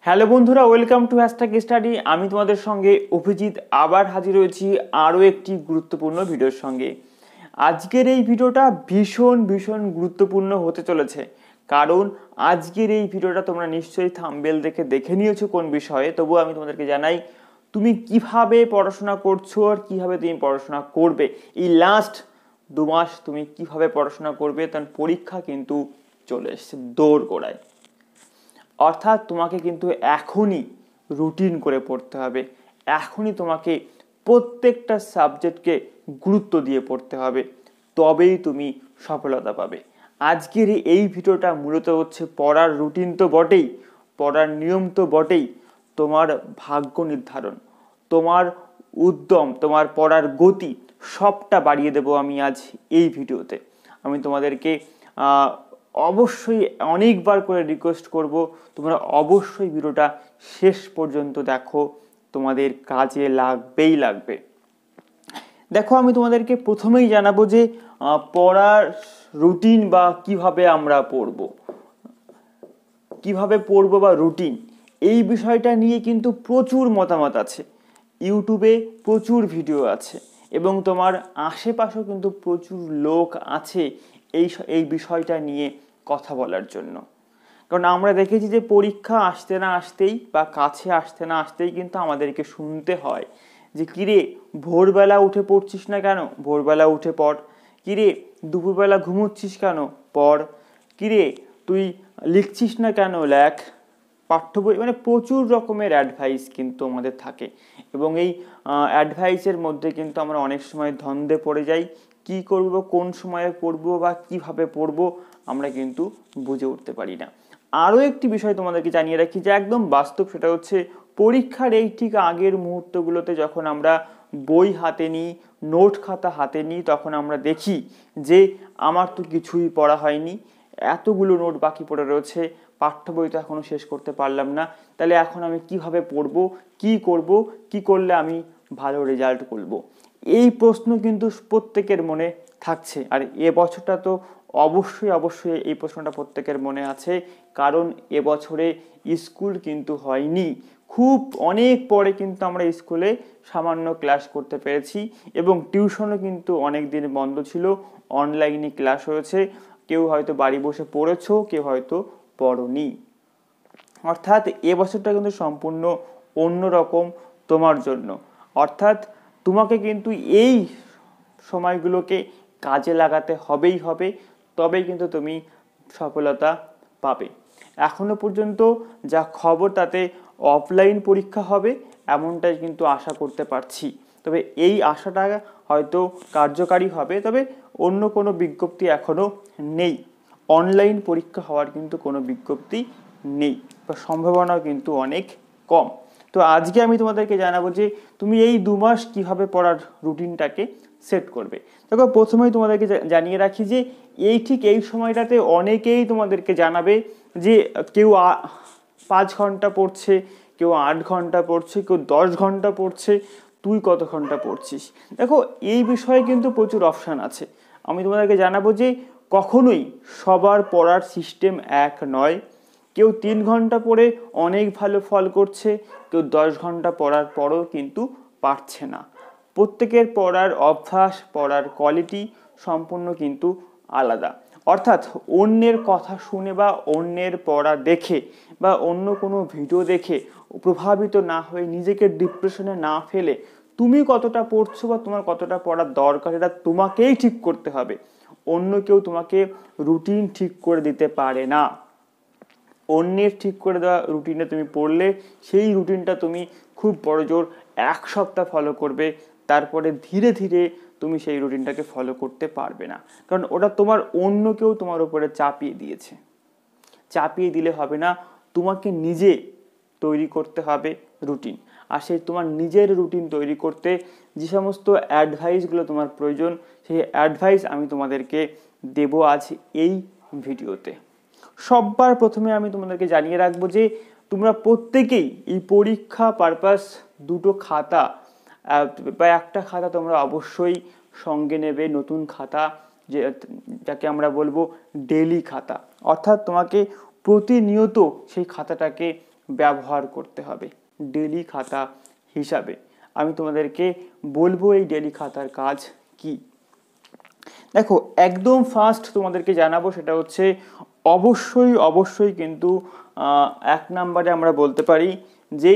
Hello বন্ধুরা, welcome to hashtag study. আমি তোমাদের সঙ্গে অভিজিৎ আবার হাজির হয়েছি আরও একটি গুরুত্বপূর্ণ ভিডিওর সঙ্গে। আজকের এই ভিডিওটা ভীষণ গুরুত্বপূর্ণ হতে চলেছে, কারণ আজকের এই ভিডিওটা তোমরা নিশ্চয়ই থাম্বনেল দেখে নিয়েছো কোন বিষয়ে। তবুও আমি তোমাদেরকে জানাই, তুমি কিভাবে পড়াশোনা করছো আর কিভাবে তুমি পড়াশোনা করবে। এই লাস্ট 2 মাস তুমি কিভাবে পড়াশোনা করবে, তার পরীক্ষা কিন্তু চলে এসছে দৌড় গোড়ায়। অর্থাৎ তোমাকে কিন্তু এখনই রুটিন করে পড়তে হবে, এখনই তোমাকে প্রত্যেকটা সাবজেক্টকে গুরুত্ব দিয়ে পড়তে হবে, তবেই তুমি সফলতা পাবে। আজকের এই ভিডিওটা মূলত হচ্ছে পড়ার রুটিন তো বটেই, পড়ার নিয়ম তো বটেই, তোমার ভাগ্য নির্ধারণ, তোমার উদ্যম, তোমার পড়ার গতি সবটা বাড়িয়ে দেব আমি আজ এই ভিডিওতে। আমি তোমাদেরকে অবশ্যই অনেকবার করে রিকোয়েস্ট করব, তোমরা অবশ্যই ভিডিওটা শেষ পর্যন্ত দেখো, তোমাদের কাজে লাগবে। দেখো, আমি তোমাদেরকে প্রথমেই জানাবো যে পড়ার রুটিন বা কিভাবে আমরা পড়বো বা রুটিন, এই বিষয়টা নিয়ে কিন্তু প্রচুর মতামত আছে, ইউটিউবে প্রচুর ভিডিও আছে এবং তোমার আশেপাশেও কিন্তু প্রচুর লোক আছে এই বিষয়টা নিয়ে কথা বলার জন্য। কারণ আমরা দেখেছি যে পরীক্ষা আসতে না আসতেই বা কাছে আসতে না আসতেই কিন্তু আমাদেরকে শুনতে হয় যে কিরে ভোরবেলা উঠে পড়ছিস না কেন, ভোরবেলা উঠে পড়। কিরে দুপুরবেলা ঘুমোচ্ছিস কেন, পড়। কিরে তুই লিখছিস না কেন, লেখ। পাঠ্য বই, মানে প্রচুর রকমের অ্যাডভাইস কিন্তু আমাদের থাকে এবং এই অ্যাডভাইসের মধ্যে কিন্তু আমরা অনেক সময় ধন্দে পড়ে যাই, কি করব, কোন সময়ে পড়বো বা কিভাবে পড়বো আমরা কিন্তু বুঝে উঠতে পারি না। আরও একটি বিষয় তোমাদেরকে জানিয়ে রাখি যে একদম বাস্তব, সেটা হচ্ছে পরীক্ষার এই ঠিক আগের মুহূর্তগুলোতে যখন আমরা বই হাতে নিই, নোট খাতা হাতে নিই, তখন আমরা দেখি যে আমার তো কিছুই পড়া হয়নি, এতগুলো নোট বাকি পড়ে রয়েছে, পাঠ্য বই তো এখনো শেষ করতে পারলাম না, তাহলে এখন আমি কিভাবে পড়বো, কি করব, কি করলে আমি ভালো রেজাল্ট করব। এই প্রশ্ন কিন্তু প্রত্যেকের মনে থাকছে, আর এবছরটা তো অবশ্যই এই প্রশ্নটা প্রত্যেকের মনে আছে, কারণ এবছরে স্কুল কিন্তু হয়নি। খুব অনেক পরে কিন্তু আমরা স্কুলে সামান্য ক্লাস করতে পেরেছি এবং টিউশনও কিন্তু অনেক দিন বন্ধ ছিল, অনলাইনে ক্লাস হয়েছে। কেউ হয়তো বাড়ি বসে পড়েছো, কেউ হয়তো পড়নি। অর্থাৎ এবছরটা কিন্তু সম্পূর্ণ অন্যরকম তোমার জন্য। অর্থাৎ তোমাকে কিন্তু এই সময়গুলোকে কাজে লাগাতে হবে, তবেই কিন্তু তুমি সফলতা পাবে। এখনো পর্যন্ত যা খবর তাতে অফলাইন পরীক্ষা হবে এমনটাই কিন্তু আশা করতে পারছি, তবে এই আশাটা হয়তো কার্যকারী হবে, তবে অন্য কোনো বিজ্ঞপ্তি এখনো নেই। অনলাইন পরীক্ষা হওয়ার কিন্তু কোনো বিজ্ঞপ্তি নেই বা সম্ভাবনাও কিন্তু অনেক কম। তো আজকে আমি তোমাদেরকে জানাবো যে তুমি এই 2 মাস কিভাবে পড়ার রুটিনটাকে সেট করবে। দেখো, প্রথমেই তোমাদেরকে জানিয়ে রাখি যে এই সময়টাতে অনেকেই তোমাদেরকে জানাবে যে কেউ 5 ঘন্টা পড়ছে, কেউ 8 ঘন্টা পড়ছে, কেউ 10 ঘন্টা পড়ছে, তুই কত ঘন্টা পড়ছিস। দেখো, এই বিষয়ে কিন্তু প্রচুর অপশান আছে। আমি তোমাদেরকে জানাবো যে কখনোই সবার পড়ার সিস্টেম এক নয়। কেউ 3 ঘন্টা পড়ে অনেক ভালো ফল করছে, কেউ 10 ঘন্টা পড়ার পরও কিন্তু পারছে না। প্রত্যেকের পড়ার অভ্যাস, পড়ার কোয়ালিটি সম্পূর্ণ কিন্তু আলাদা। অর্থাৎ অন্যের কথা শুনে বা অন্যের পড়া দেখে বা অন্য কোনো ভিডিও দেখে প্রভাবিত না হয়ে, নিজেকে ডিপ্রেশনে না ফেলে, তুমি কতটা পড়ছো বা তোমার কতটা পড়ার দরকার এটা তোমাকেই ঠিক করতে হবে। অন্য কেউ তোমাকে রুটিন ঠিক করে দিতে পারে না। অন্যের ঠিক করে দেওয়া রুটিনে তুমি পড়লে সেই রুটিনটা তুমি খুব বড় জোর 1 সপ্তাহ ফলো করবে, তারপরে ধীরে ধীরে তুমি সেই রুটিনটাকে ফলো করতে পারবে না, কারণ ওটা তোমার অন্য কেউ তোমার উপরে চাপিয়ে দিয়েছে। চাপিয়ে দিলে হবে না, তোমাকে নিজে তৈরি করতে হবে রুটিন। আর সেই তোমার নিজের রুটিন তৈরি করতে যে সমস্ত অ্যাডভাইসগুলো তোমার প্রয়োজন, সেই অ্যাডভাইস আমি তোমাদেরকে দেব আজ এই ভিডিওতে। সবার প্রথমে আমি তোমাদেরকে জানিয়ে রাখবো যে তোমরা প্রত্যেকেই এই পরীক্ষা পারপাস 2টো খাতা বা একটা খাতা তোমরা অবশ্যই সঙ্গে নেবে, নতুন খাতা, যাকে আমরা বলবো ডেইলি খাতা। অর্থাৎ তোমাকে প্রতিনিয়ত সেই খাতাটাকে ব্যবহার করতে হবে ডেলি খাতা হিসাবে। আমি তোমাদেরকে বলবো এই ডেলি খাতার কাজ কি। দেখো, একদম ফার্স্ট তোমাদেরকে জানাবো সেটা হচ্ছে অবশ্যই কিন্তু 1 নম্বরে আমরা বলতে পারি যে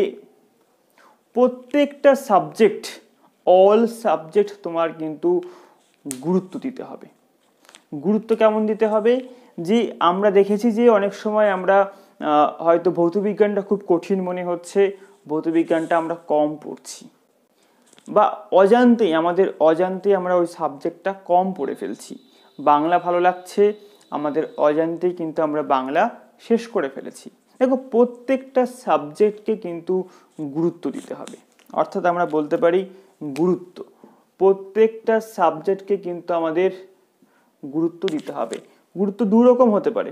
প্রত্যেকটা সাবজেক্ট, অল সাবজেক্ট তোমার কিন্তু গুরুত্ব দিতে হবে। গুরুত্ব কেমন দিতে হবে, যে আমরা দেখেছি যে অনেক সময় আমরা হয়তো ভৌতবিজ্ঞানটা খুব কঠিন মনে হচ্ছে, ভৌতবিজ্ঞানটা আমরা কম পড়ছি, বা আমাদের অজান্তেই আমরা ওই সাবজেক্টটা কম পড়ে ফেলছি। বাংলা ভালো লাগছে, আমাদের অজান্তেই কিন্তু আমরা বাংলা শেষ করে ফেলেছি। দেখো, প্রত্যেকটা সাবজেক্টকে কিন্তু গুরুত্ব দিতে হবে, অর্থাৎ আমরা বলতে পারি গুরুত্ব। প্রত্যেকটা সাবজেক্টকে কিন্তু আমাদের গুরুত্ব দিতে হবে। গুরুত্ব দুরকম হতে পারে।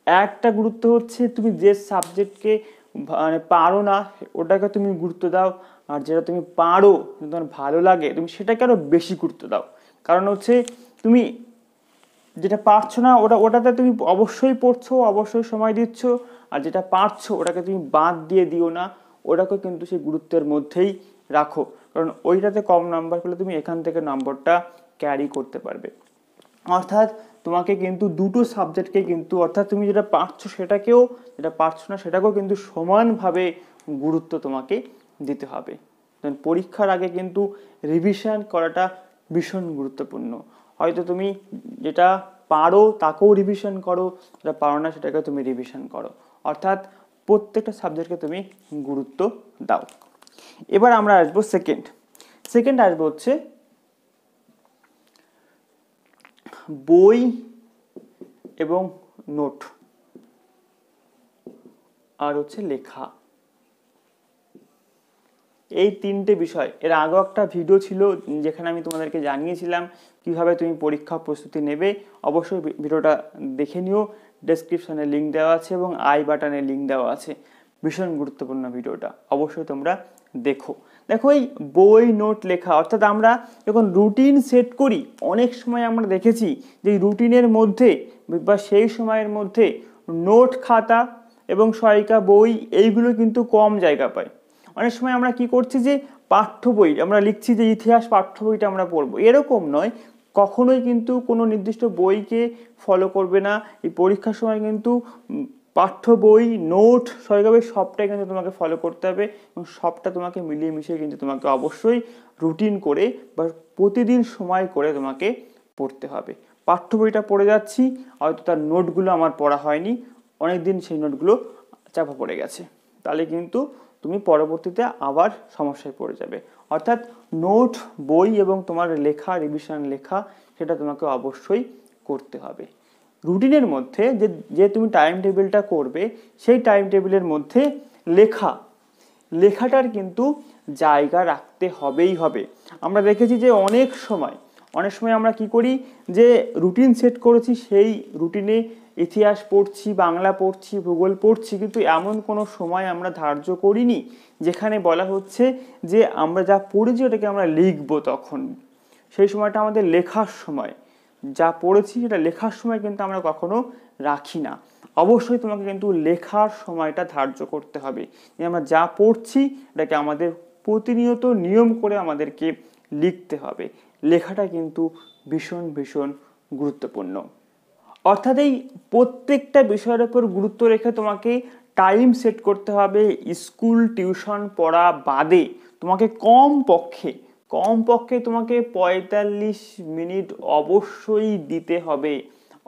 একটা গুরুত্ব হচ্ছে তুমি যে সাবজেক্টকে মানে পারো না ওটাকে তুমি গুরুত্ব দাও, আর যেটা তুমি পারো, তোমার ভালো লাগে, তুমি সেটাকে আরো বেশি গুরুত্ব দাও। কারণ হচ্ছে তুমি যেটা পারছো না ওটাতে তুমি অবশ্যই পড়ছো, অবশ্যই সময় দিচ্ছ, আর যেটা পারছো ওটাকে তুমি বাদ দিয়ে দিও না, ওটাকে কিন্তু সেই গুরুত্বের মধ্যেই রাখো। কারণ ওইটাতে কম নাম্বার পেলে তুমি এখান থেকে নম্বরটা ক্যারি করতে পারবে। অর্থাৎ তোমাকে কিন্তু দুটো সাবজেক্টকে কিন্তু, অর্থাৎ তুমি যেটা পারছো সেটাকেও, যেটা পারছো না সেটাকেও কিন্তু সমানভাবে গুরুত্ব তোমাকে দিতে হবে। পরীক্ষার আগে কিন্তু রিভিশন করাটা ভীষণ গুরুত্বপূর্ণ। হয়তো তুমি যেটা পারো তাকেও রিভিশন করো, যেটা পারো না সেটাকে তুমি রিভিশন করো, অর্থাৎ প্রত্যেকটা সাবজেক্টকে তুমি গুরুত্ব দাও। এবার আমরা আসবো সেকেন্ড আসবো হচ্ছে বই এবং নোট, আর হচ্ছে লেখা। এই তিনটে বিষয়, এর আগেও একটা ভিডিও ছিল যেখানে আমি তোমাদেরকে জানিয়েছিলাম কিভাবে তুমি পরীক্ষা প্রস্তুতি নেবে। অবশ্যই ভিডিওটা দেখে নিও, ডেসক্রিপশনে লিঙ্ক দেওয়া আছে এবং আই বাটনে লিঙ্ক দেওয়া আছে। ভীষণ গুরুত্বপূর্ণ ভিডিওটা, অবশ্যই তোমরা দেখো। এই বই নোট লেখা, অর্থাৎ আমরা যখন রুটিন সেট করি, অনেক সময় আমরা দেখেছি যে রুটিনের মধ্যে বা সেই সময়ের মধ্যে নোট খাতা এবং সহায়িকা বই এইগুলো কিন্তু কম জায়গা পায়। অনেক সময় আমরা কি করছি যে পাঠ্য বই আমরা লিখছি যে ইতিহাস পাঠ্য বইটা আমরা পড়বো, এরকম নয়। কখনোই কিন্তু কোনো নির্দিষ্ট বইকে ফলো করবে না। এই পরীক্ষার সময় কিন্তু পাঠ্য বই, নোট, সহায়িকা বই সবটাই কিন্তু তোমাকে ফলো করতে হবে, এবং সবটা তোমাকে মিলিয়ে মিশিয়ে কিন্তু তোমাকে অবশ্যই রুটিন করে বা প্রতিদিন সময় করে তোমাকে পড়তে হবে। পাঠ্য বইটা পড়ে যাচ্ছি, হয়তো তার নোটগুলো আমার পড়া হয়নি, অনেকদিন সেই নোটগুলো চাপা পড়ে গেছে, তাহলে কিন্তু তুমি পরবর্তীতে আবার সমস্যায় পড়ে যাবে। অর্থাৎ নোট, বই এবং তোমার লেখা, রিভিশন লেখা, সেটা তোমাকে অবশ্যই করতে হবে। রুটিনের মধ্যে যে তুমি টাইম টেবিলটা করবে, সেই টাইম টেবিলের মধ্যে লেখাটার কিন্তু জায়গা রাখতে হবেই হবে। আমরা দেখেছি যে অনেক সময় আমরা কি করি, যে রুটিন সেট করেছি, সেই রুটিনে ইতিহাস পড়ছি, বাংলা পড়ছি, ভূগোল পড়ছি, কিন্তু এমন কোনো সময় আমরা ধার্য করিনি যেখানে বলা হচ্ছে যে আমরা যা পড়েছি ওটাকে আমরা লিখবো। তখন সেই সময়টা আমাদের লেখার সময়, যা পড়েছি সেটা লেখার সময় কিন্তু আমরা কখনো রাখি না। অবশ্যই তোমাকে কিন্তু লেখার সময়টা ধার্য করতে হবে, যে আমরা যা পড়ছি এটাকে আমাদের প্রতিনিয়ত নিয়ম করে আমাদেরকে লিখতে হবে। লেখাটা কিন্তু ভীষণ গুরুত্বপূর্ণ। অর্থাৎ এই প্রত্যেকটা বিষয়ের উপর গুরুত্ব রেখে তোমাকে টাইম সেট করতে হবে। স্কুল টিউশন পড়া বাদে তোমাকে কমপক্ষে তোমাকে 45 মিনিট অবশ্যই দিতে হবে।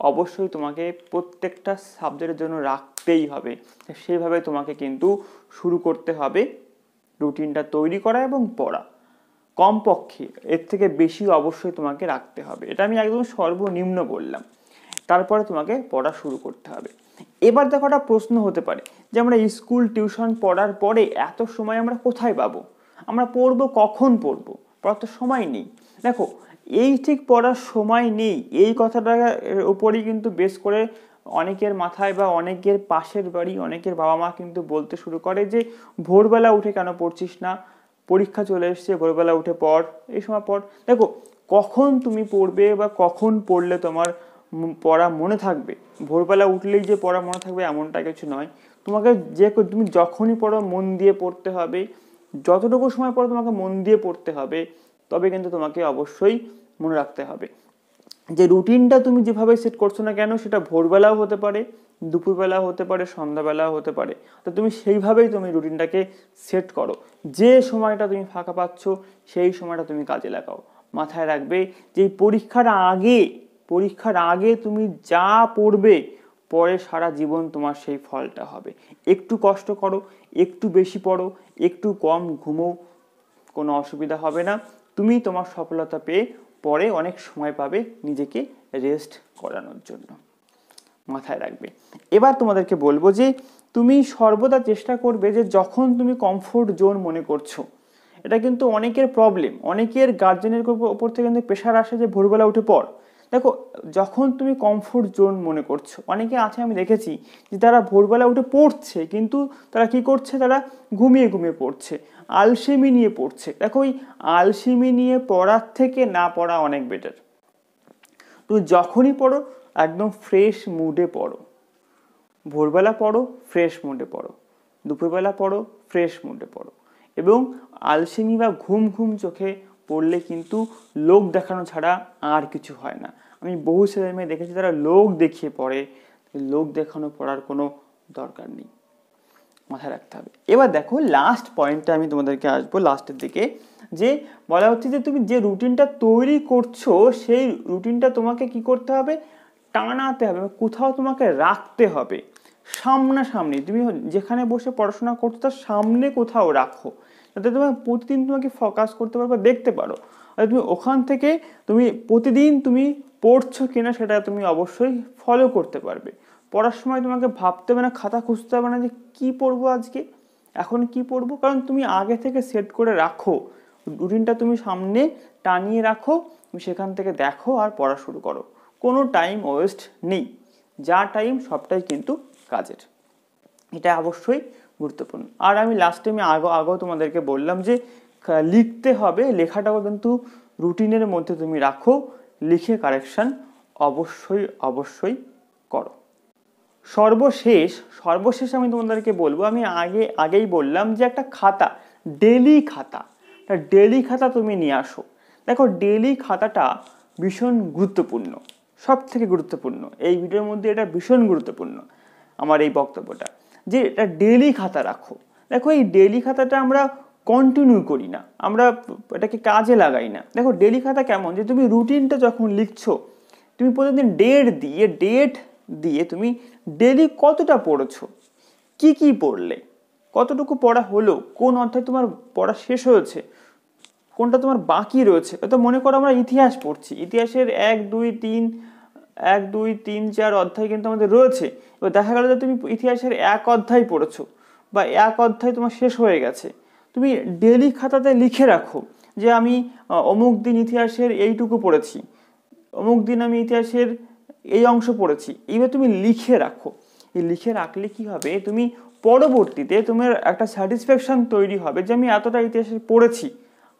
অবশ্যই তোমাকে প্রত্যেকটা সাবজেক্টের জন্য রাখতেই হবে। সেইভাবে তোমাকে কিন্তু শুরু করতে হবে রুটিনটা তৈরি করা এবং পড়া। কমপক্ষে এর থেকে বেশি অবশ্যই তোমাকে রাখতে হবে। এটা আমি একদম সর্বনিম্ন বললাম। তারপরে তোমাকে পড়া শুরু করতে হবে। এবার দেখো, একটা প্রশ্ন হতে পারে যে আমরা স্কুল টিউশন পড়ার পরে এত সময় আমরা কোথায় পাবো? আমরা পড়বো কখন? পড়ার তো সময় নেই। দেখো, এই ঠিক পড়ার সময় নেই, এই কথাটার উপরেই কিন্তু বেশ করে অনেকের মাথায় বা অনেকের পাশের বাড়ি, অনেকের বাবা মা কিন্তু বলতে শুরু করে যে ভোরবেলা উঠে কেন পড়ছিস না, পরীক্ষা চলে এসছে, ভোরবেলা উঠে পড়, এই সময় পড়। দেখো, কখন তুমি পড়বে বা কখন পড়লে তোমার পড়া মনে থাকবে, ভোরবেলা উঠলেই যে পড়া মনে থাকবে এমনটা কিছু নয়। তুমি যখনই পড়ো মন দিয়ে পড়তে হবে, যতটুকু সময় পড়ো তোমাকে মন দিয়ে পড়তে হবে, তবে কিন্তু তোমাকে অবশ্যই মনে রাখতে হবে যে রুটিনটা তুমি যেভাবে সেট করছো না কেন, সেটা ভোরবেলাও হতে পারে, দুপুরবেলাও হতে পারে, সন্ধ্যাবেলাও হতে পারে, তো তুমি সেইভাবেই তুমি রুটিনটাকে সেট করো। যে সময়টা তুমি ফাঁকা পাচ্ছ সেই সময়টা তুমি কাজে লাগাও। মাথায় রাখবে যে পরীক্ষার আগে তুমি যা পড়বে পরে সারা জীবন তোমার সেই ফলটা হবে। একটু কষ্ট করো, একটু বেশি পড়ো, একটু কম ঘুমো, কোনো অসুবিধা হবে না। তুমি তোমার সফলতা পেয়ে পরে অনেক সময় পাবে নিজেকে রেস্ট করানোর জন্য। মাথায় রাখবে। এবার তোমাদেরকে বলবো যে তুমি সর্বদা চেষ্টা করবে যে যখন তুমি কমফোর্ট জোন মনে করছো, এটা কিন্তু অনেকের প্রবলেম, অনেকের গার্জেনের ওপর থেকে কিন্তু প্রেশার আসে যে ভোরবেলা উঠে পড়। দেখো, যখন তুমি কমফোর্ট জোন মনে করছো, অনেকে আছে আমি দেখেছি যে তারা ভোরবেলা উঠে পড়ছে, কিন্তু তারা কি করছে, তারা ঘুমিয়ে ঘুমিয়ে পড়ছে, আলসেমি নিয়ে পড়ছে। দেখো, ওই আলসেমি নিয়ে পড়ার থেকে না পড়া অনেক বেটার। তুমি যখনই পড়ো একদম ফ্রেশ মুডে পড়ো। ভোরবেলা পড়ো, ফ্রেশ মুডে পড়ো, দুপুরবেলা পড়ো, ফ্রেশ মুডে পড়ো। এবং আলসেমি বা ঘুম ঘুম চোখে পড়লে কিন্তু লোক দেখানো ছাড়া আর কিছু হয় না। আমি বহু ছেলে মেয়ে দেখেছি তারা লোক দেখিয়ে পড়ে, লোক দেখানো পড়ার কোনো দরকার নেই। মাথায় রাখতে হবে। এবার দেখো, লাস্ট পয়েন্টটা আমি তোমাদেরকে আসবো লাস্টের দিকে, যে বলা হচ্ছে যে তুমি যে রুটিনটা তৈরি করছো সেই রুটিনটা তোমাকে কি করতে হবে, টানাতে হবে, কোথাও তোমাকে রাখতে হবে। সামনাসামনি তুমি যেখানে বসে পড়াশোনা করছো তার সামনে কোথাও রাখো, যাতে তোমার প্রতিদিন তোমাকে ফোকাস করতে পারো বা দেখতে পারো। আর তুমি ওখান থেকে তুমি প্রতিদিন তুমি পড়ছো কিনা সেটা তুমি অবশ্যই ফলো করতে পারবে। পড়ার সময় তোমাকে ভাবতে হবে না, খাতা খুঁজতে হবে না যে কি পড়বো আজকে, এখন কি পড়বো, কারণ তুমি আগে থেকে সেট করে রাখো। রুটিনটা তুমি সামনে টানিয়ে রাখো, তুমি সেখান থেকে দেখো আর পড়া শুরু করো। কোনো টাইম ওয়েস্ট নেই, যা টাইম সবটাই কিন্তু কাজের। এটা অবশ্যই গুরুত্বপূর্ণ। আর আমি লাস্টে আগেও তোমাদেরকে বললাম যে লিখতে হবে, লেখাটাও কিন্তু রুটিনের মধ্যে তুমি রাখো, লিখে কারেকশন অবশ্যই করো। সর্বশেষ আমি তোমাদেরকে বলবো, আমি আগেই বললাম যে একটা খাতা, ডেলি খাতা তুমি নিয়ে আসো। দেখো, ডেলি খাতাটা ভীষণ গুরুত্বপূর্ণ, সব থেকে গুরুত্বপূর্ণ। এই ভিডিওর মধ্যে এটা ভীষণ গুরুত্বপূর্ণ আমার এই বক্তব্যটা, যে এটা ডেলি খাতা রাখো। দেখো, এই ডেলি খাতাটা আমরা কন্টিনিউ করি না, আমরা এটাকে কাজে লাগাই না। দেখো, ডেলি খাতা কেমন, যে তুমি রুটিনটা যখন লিখছো, তুমি প্রতিদিন ডেট দিয়ে তুমি ডেলি কতটা পড়েছো, কি পড়লে, কতটুকু পড়া হলো, কোন অধ্যায় তোমার পড়া শেষ হয়েছে, কোনটা তোমার বাকি রয়েছে। তো মনে করো আমরা ইতিহাস পড়ছি, ইতিহাসের 1, 2, 3, 4 অধ্যায় কিন্তু আমাদের রয়েছে। এবার দেখা গেল যে তুমি ইতিহাসের 1 অধ্যায় পড়েছো বা 1 অধ্যায় তোমার শেষ হয়ে গেছে, তুমি ডেলি খাতাতে লিখে রাখো যে আমি অমুক দিন ইতিহাসের এইটুকু পড়েছি, অমুক দিন আমি ইতিহাসের এই অংশ পড়েছি। এইবার তুমি লিখে রাখো। এই লিখে রাখলে কি হবে, তুমি পরবর্তীতে তোমার একটা স্যাটিসফ্যাকশন তৈরি হবে যে আমি এতটা ইতিহাসের পড়েছি,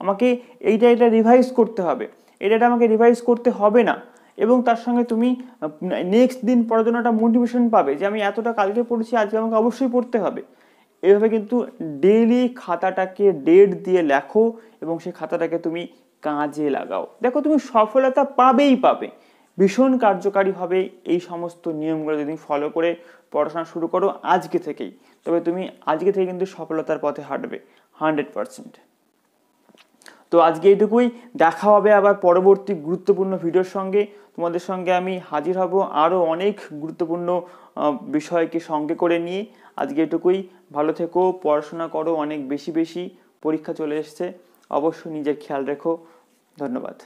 আমাকে এইটা রিভাইজ করতে হবে, এটা আমাকে রিভাইজ করতে হবে না। এবং তার সঙ্গে তুমি নেক্সট দিন পড়ার জন্য একটা মোটিভেশন পাবে যে আমি এতটা কালকে পড়েছি, আজকে আমাকে অবশ্যই পড়তে হবে। এইভাবে কিন্তু ডেইলি খাতাটাকে ডেট দিয়ে লেখো এবং সেই খাতাটাকে তুমি কাজে লাগাও। দেখো, তুমি সফলতা পাবে, ভীষণ কার্যকারী হবে এই সমস্ত নিয়মগুলো যদি তুমি ফলো করে পড়াশোনা শুরু করো আজকে থেকেই, তবে তুমি আজকে থেকে কিন্তু সফলতার পথে হাঁটবে 100%। তো আজকে এইটুকুই, দেখা হবে আবার পরবর্তী গুরুত্বপূর্ণ ভিডিওর সঙ্গে। তোমাদের সঙ্গে আমি হাজির হব আরও অনেক গুরুত্বপূর্ণ বিষয়কে সঙ্গে করে নিয়ে। আজকে এটুকুই, ভালো থেকো, পড়াশোনা করো অনেক বেশি, পরীক্ষা চলে এসছে, অবশ্যই নিজের খেয়াল রেখো। ধন্যবাদ।